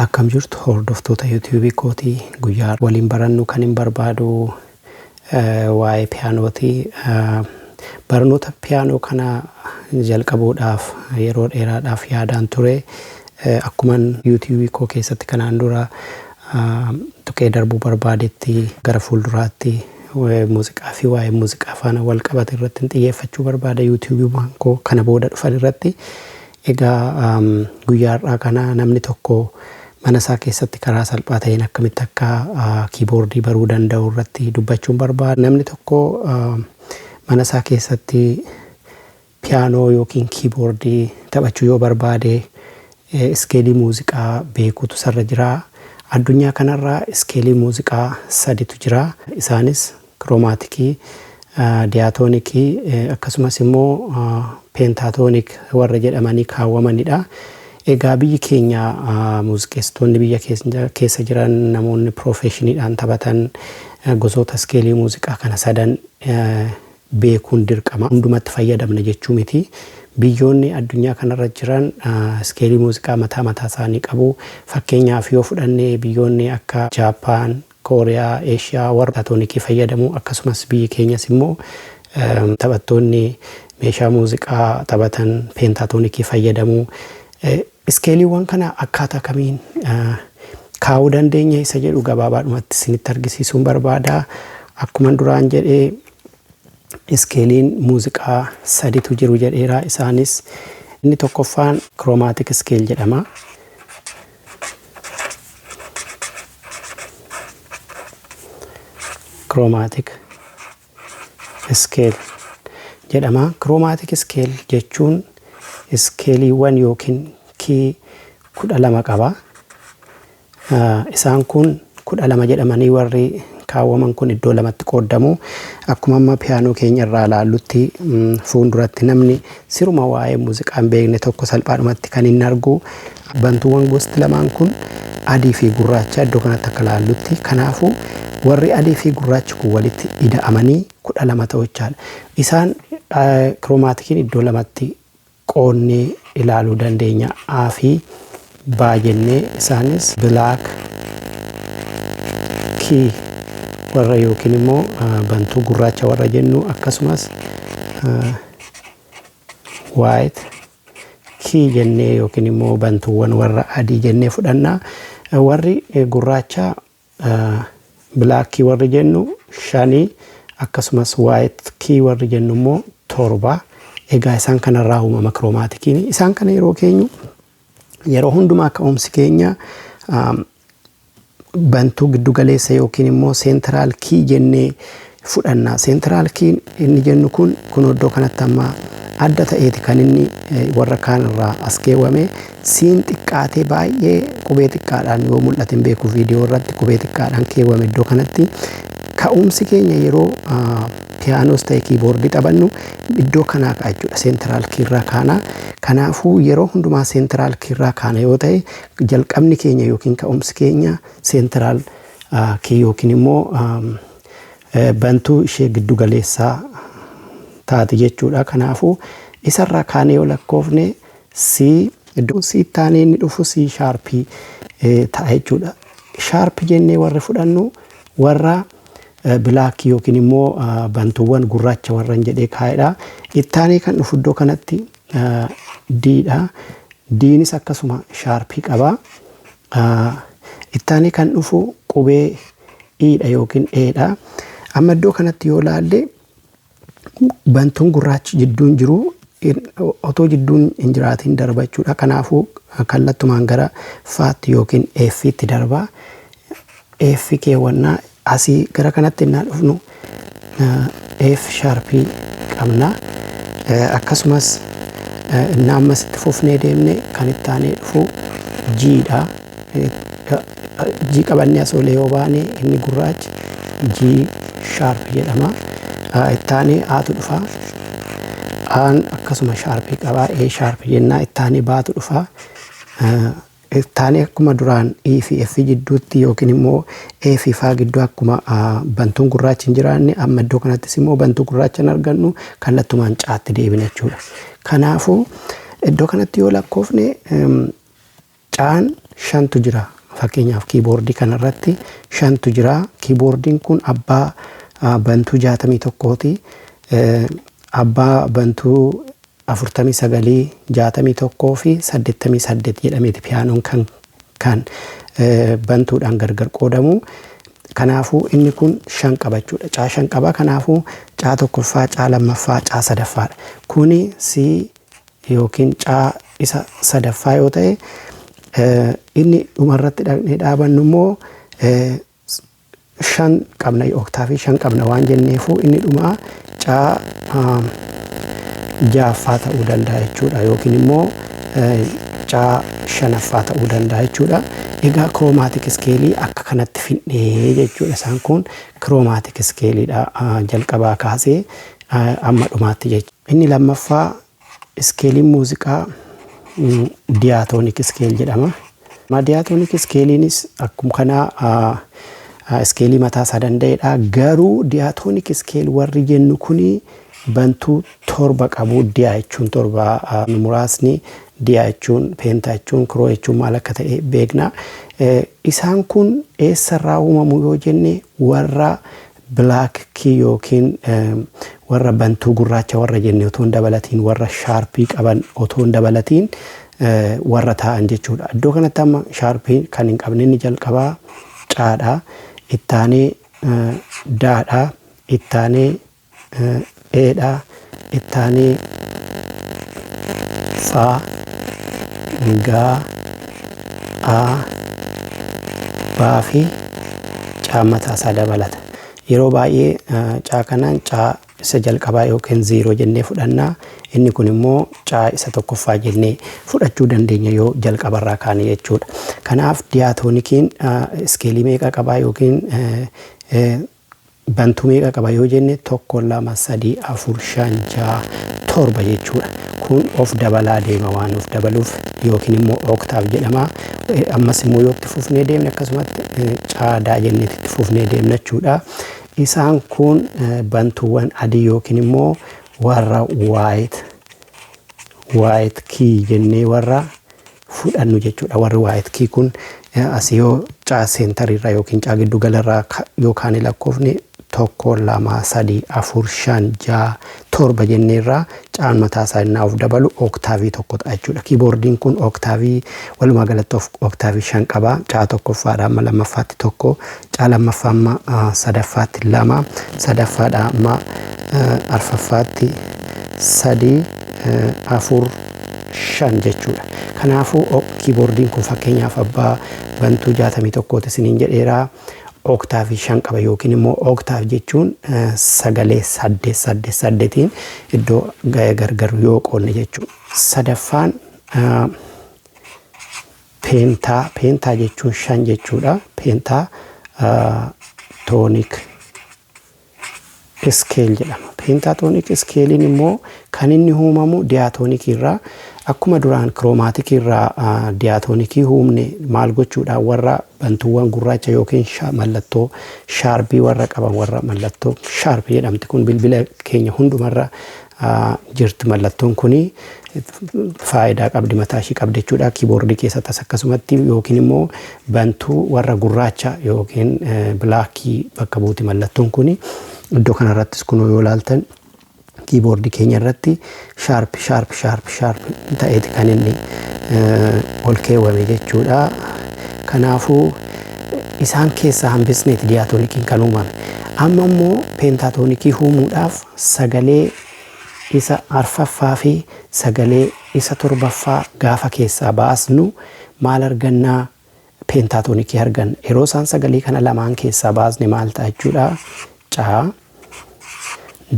Akkam jirtu hordoftoota YouTube kooti guyyaa waliin barannu kan hin barbaadu waa'ee piyaanooti. Barnoota piano kana jalqabuudhaaf yeroo dheeraadhaaf yaadaan ture. Akkuman YouTube koo keessatti kanaan dura tuqee darbuu barbaadetti gara fuulduraatti muuziqaa fi waa'ee muuziqaa faana wal qabate irratti xiyyeeffachuu barbaada YouTube koo kana booda dhufan irratti. Egaa guyyaa har'aa kana namni tokko mana isaa keessatti karaa salphaa ta'een akkamitti akka kiiboordii baruu danda'u irratti dubbachuun barbaada. Namni tokko mana isaa keessatti piyaanoo yookiin kiiboordii taphachuu yoo barbaade iskeelii muuziqaa beekuutu sarra jira. Addunyaa kanarraa iskeelii muuziqaa saditu jira. Isaanis kiroomatikii, Diatonic akkasumas immoo Pentaatonic warra jedhamanii kaawwamanidha. Egaa biyyi keenya muuziqeessitoonni biyya keessa jiran namoonni profeshiiniidhaan taphatan gosoota iskeelii muuziqaa kana sadan beekuun dirqama. Hundumatti fayyadamna jechuu miti. Biyyoonni addunyaa kanarra jiran iskeelii muuziqaa mataa isaanii qabu. Fakkeenyaaf yoo fudhanne biyyoonni akka Jaapaan, Kooriyaa, Eeshiyaa warra Diatonic fayyadamu. Akkasumas biyyi keenyas immoo taphattoonni meeshaa muuziqaa taphatan Pentaatonic fayyadamu. Iskeeliiwwan kana akkaataa akkamiin kaa'uu dandeenya isa jedhu gabaabaadhumatti isinitti argisiisuun barbaada. Akkuman duraan jedhee iskeeliin muuziqaa saditu jiru jedheera. Isaanis inni tokkoffaan kiroomatik iskeel jedhama. Kiroomatik iskeel jedhama. Kiroomatik iskeel jechuun iskeeliiwwan yookiin kii 12 qaba. Isaan kun 12 jedhamanii warri kaawwaman kun iddoo lamatti qoodamu. Akkuma amma piyaanoo keenya irraa ilaallutti fuulduratti namni siruma waa'ee muuziqaa hin beekne tokko salphaadhumatti kan inni argu bantuuwwan gosti lamaan kun adii fi gurraacha iddoo kanatti akka ilaallutti. Kanaafuu warri adii fi gurraachi kun walitti ida'amanii 12 ta'uu jechaadha. Isaan kiroomatikiin iddoo lamatti qoonnee ilaaluu dandeenya. A fi baa jennee isaanis black key warra yookiin immoo bantuu gurraacha warra jennu akkasumas white key jennee yookiin immoo bantuuwwan warra adii jennee fudhanna. Warri gurraacha black key warri jennu 5 akkasumas white key warri jennu immoo 7. Egaa isaan kanarraa uumama kiroomatikiin. Isaan kana yeroo keenyu yeroo hundumaa ka'umsi keenya bantuu giddu galeessa yookiin immoo seentiraal kii jennee fudhanna. Seentiraal kiin inni jennu kun iddoo kanatti amma adda ta'eeti kan inni warra kaanirraa as keewwame. Siin xiqqaatee baay'ee qubee xiqqaadhaan yoo mul'ate hin beeku viidiyoo irratti qubee xiqqaadhaan keewwame iddoo kanatti. Ka'umsi keenya yeroo piyaanoos ta'e kiiboordii taphannu iddoo kanaa ka'a jechuudha. Seentiraal kiirraa kaana. Kanaafuu yeroo hundumaa seentiraal kiirraa kaana yoo ta'e jalqabni keenya yookiin ka'umsi keenya seentiraal kii yookiin immoo bantuu ishee giddu galeessaa taati jechuudha. Kanaafuu isarraa kaanee yoo lakkoofne iddoo C taanee inni dhufu C sharpii ta'a jechuudha. Sharpii jennee warri fudhannu warra black yookiin immoo bantuuwwan gurraacha warran jedhee kaa'edha. Ittaanee kan dhufu iddoo kanatti D'dha. D'nis akkasuma sharpii qaba. Ittaanee kan dhufu qubee E'dha yookiin E'dha. Amma iddoo kanatti yoo ilaalle bantuun gurraachi jidduun jiru otoo jidduun hin jiraatiin darba jechuudha. Kanaafuu kallattumaan gara faatti yookiin F'tti darba. F keewwannaa asii gara kanatti innaa dhufnu F sharpii qabna. Akkasumas innaa ammasitti fufnee deemne kan ittaanee dhufu G'dha. G qabannee as olee yoo baane inni gurraachi G sharpii jedhama. Ittaanee A'tu dhufa. A'n akkasuma sharpii qaba. E sharpii jennaa. Ittaanee Ba'tu dhufa. Ittaanee akkuma duraan E fi F jidduutti yookiin immoo E fi F gidduu akkuma bantuun gurraachi hin jiraanne amma iddoo kanattis immoo bantuu gurraacha hin argannu kallattumaan C'aatti deebina jechuudha. Kanaafuu iddoo kanatti yoo lakkoofne C'aan 5tu jira. fakkeenyaaf kiiboordii kanarratti 5tu jira. Kiiboordiin kun abbaa bantuu 61ti. Abbaa bantuu 49, 61 fi 88 jedhameeti piyaanoon kan bantuudhaan gargar qoodamu. Kanaafuu inni kun 5 qaba jechuudha. Caa 5 qaba. Kanaafuu caa tokkoffaa, caa lammaffaa, caa sadaffaadha. Kuni si yookiin caa isa sadaffaa yoo ta'e inni dhumarratti dhaqnee dhaabannu immoo 5 qabna, oktaavii 5 qabna waan jenneefu inni dhumaa caa 6ffaa ta'uu danda'a jechuudha, yookiin immoo caa 5ffaa ta'uu danda'a jechuudha. Egaa kiroomaatiik iskeelii akka kanatti fidnee jechuudha. Isaan kun kiroomaatiik iskeeliidha jalqabaa kaasee amma dhumaatti jechuudha. Inni lammaffaa iskeeliin muuziqaa Diatonic iskeel jedhama. Diatonic iskeeliinis akkuma kanaa iskeelii mataa isaa danda'edha. Garuu Diatonic iskeel warri jennu kuni bantuu 7 qabu. Diyaa jechuun 7, muraasni diyaa jechuun, peentaa jechuun, kiroo jechuun maal akka ta'e beekna. Isaan kun eessarraa uumamu yoo jenne warra black key yookiin warra bantuu gurraacha warra jenne otoo hin dabalatiin, warra shaarpii qaban otoo hin dabalatiin warra ta'an jechuudha. Iddoo kanatti amma shaarpii kan hin qabne inni jalqabaa caadha, ittaanee daadha, ittaanee eedha, ittaanee faa, gaa, baa fi caa mataa isaa dabalata. Yeroo baay'ee caa kanaan caa isa jalqabaa yookiin 0 jennee fudhanna. Inni kun immoo caa isa tokkoffaa jennee fudhachuu dandeenya yoo jalqabarraa kaane jechuudha. Kanaaf Diatonikiin iskeelii meeqa qabaa yookiin bantuu meeqa qaba yoo jenne 1, 2, 3, 4, 5, 6, 7 jechuudha. Kun of dabalaa deema waan of dabaluuf yookiin immoo oktaaf jedhama. Ammas immoo yoo itti fufnee deemne akkasumatti caadaa jennee itti fufnee deemna jechuudha. Isaan kun bantuuwwan adii yookiin immoo warra white key jennee warra fudhannu jechuudha. Warri white key kun asii yoo caa seentarirraa yookiin caa giddu galarraa yookaan lakkoofne 1, 2, 3, 4, 5, 6, 7 jenneerraa caan mataa isaa innaa of dabalu oktaavii 1 ta'a jechuudha. Kiiboordiin kun oktaavii walumaa galatti oktaavii 5 qaba. Caa tokkoffaadha amma lammaffaatti 1, caa lammaffaa amma sadaffaatti 2, sadaffaadha amma arfaffaatti 3, 4, 5 jechuudha. Kanaafuu kiiboordiin kun fakkeenyaaf abbaa bantuu 61 isiniin jedheeraa oktaavii 5 qaba yookiin immoo oktaaf jechuun sagalee 8 iddoo gargar yoo qoonne jechuudha. Sadaffaan peentaa jechuun 5 jechuudha. Peentaa toonik iskeel jedhama. Pentaatonic iskeeliin immoo kan inni uumamu Diatonic irraa. Akkuma duraan kiroomaatiik irraa Diatonikii uumne maal gochuudhaan warra bantuuwwan gurraacha yookiin mallattoo shaarpii warra qaban warra mallattoo shaarpii jedhamti kun bilbila keenya hundumarra jirti. Mallattoon kuni faayidaa qabdi, mataa ishii qabdi jechuudha. Kiiboordii keessattis akkasumatti yookiin immoo bantuu warra gurraacha yookiin bilaakii bakka buuti mallattoon kuni. Iddoo kanarrattis kun yoo ilaaltan kiiboordii keenya irratti shaarp ta'eeti kan inni ol keewwame jechuudha. Kanaafuu isaan keessaa hambisneeti Diatonikiin kan uumame. Amma immoo Pentaatonikii uumuudhaaf sagalee isa arfaffaa fi sagalee isa torbaffaa gaafa keessaa baasnu maal argannaa? Pentaatonikii arganna. Yeroo isaan sagalee kana lamaan keessaa baasne maal ta'a jechuudha? Caa,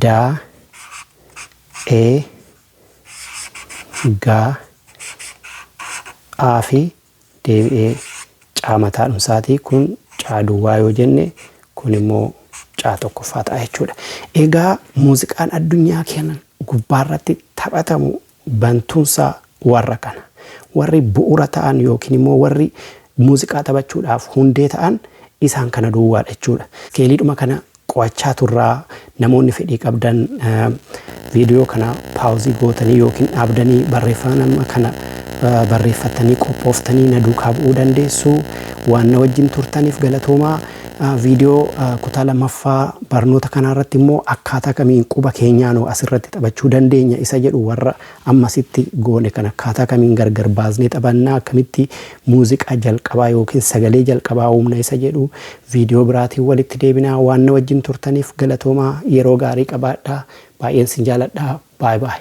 daa, e, gaa, aa fi deebi'ee caa mataa dhumsaatii kun caa duwwaa yoo jenne kun immoo caa tokkoffaa ta'a jechuudha. Egaa muuziqaan addunyaa keenya gubbaarratti taphatamu bantuunsaa warra kana. Warri bu'uura ta'an yookiin immoo warri muuziqaa taphachuudhaaf hundee ta'an isaan kana duwwaadha jechuudha. Iskeeliidhuma kana qo'achaa turraa namoonni fedhii qabdan viidiyoo kana paawuzii gootanii yookiin dhaabdanii barreeffama kana barreeffatanii qophooftanii na duukaa bu'uu dandeessu. Waan na wajjin turtaniif galatoomaa. Viidiyoo kutaa lammaffaa barnoota kanarratti immoo akkaataa kamiin quba keenyaanoo asirratti taphachuu dandeenya isa jedhu warra ammasitti goone kan akkaataa kamiin gargar baasnee taphannaa akkamitti muuziqaa jalqabaa yookiin sagalee jalqabaa uumna isa jedhu viidiyoo biraatiin walitti deebinaa. Waan na wajjin turtaniif galatoomaa. Yeroo gaarii qabaadhaa. Baay'een sin jaaladhaa. Baay baay.